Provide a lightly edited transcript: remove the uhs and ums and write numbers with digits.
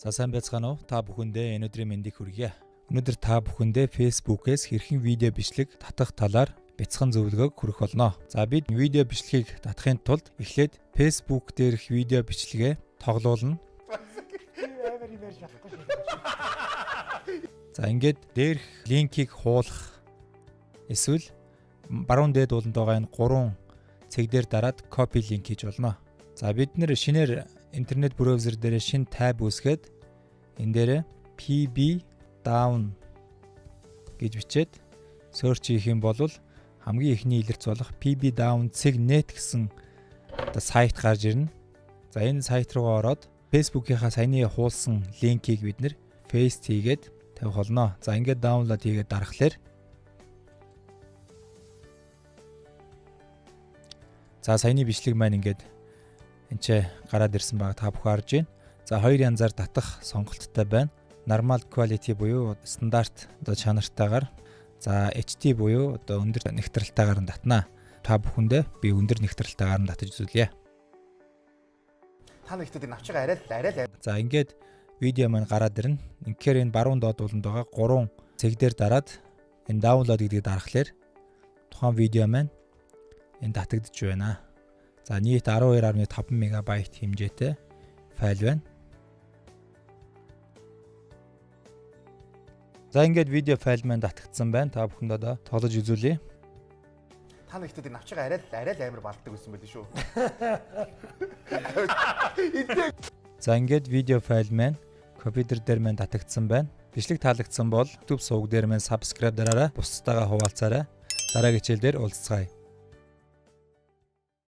За сайн байцгаана уу? Та бүхэндээ өнөөдрийн мэндийг хүргье. Өнөөдөр та бүхэндээ Facebook-ээс хэрхэн видео бичлэг татах талаар бяцхан зөвлөгөөг хүргэх болно. За бид видео бичлэгийг татахын тулд эхлээд Facebook дээрх видео бичлэгээ тоглуулна. За ингээд дээрх линкийг хуулах эсвэл баруун дээд ууланд байгаа энэ 3 цэг дээр дараад copy link хийж болно. За бид нэр шинээр интернет браузер дээр шинэ tab үүсгээд энэ дээр pb down гэж бичээд search хийх юм бол хамгийн ихний илэрч болох pbdown.net гэсэн сайт гарч ирнэ. За энэ сайт руугаа ороод Facebook-ийнхаа саяны хуулсан линкийг бид нэр paste хийгээд тавих болно. За ингээд download хийгээд дарахлаар за саяны бичлэг маань ингээд энэ гараад ирсэн байгаа та бүхэн харж байна. За хоёр янзаар татах сонголттой байна. Normal quality буюу стандарт чанартайгаар, за HD буюу өндөр нэгтрэлтайгаар нь татнаа. Та бүхэндээ би өндөр нэгтрэлтайгаар нь татаж үзүүлье. Та нэгтүүдийг авч байгаа арай л. За ингээд видео маань гараад ирнэ. Инхээр энэ баруун доод ууланд байгаа 3 цэг дээр дараад энэ download гэдгийг дарахлаар тухайн видео маань энэ татагдж байна. За нийт 12.5 МБ хэмжээтэй файл байна. За ингээд видео файл маань татагдсан байна. Та бүхэнд одоо тоглож үзүүлье. Та нэгтүүдийг авч байгаа арай л амар балдаг байсан байл шүү. За ингээд видео файл маань компьютер дээр маань татагдсан байна. Бичлэг таалагдсан бол YouTube суваг дээр маань subscribe дараарай. Бусдтайгаа хуваалцаарай. Дараагийн хичээл дээр уулзцгаая.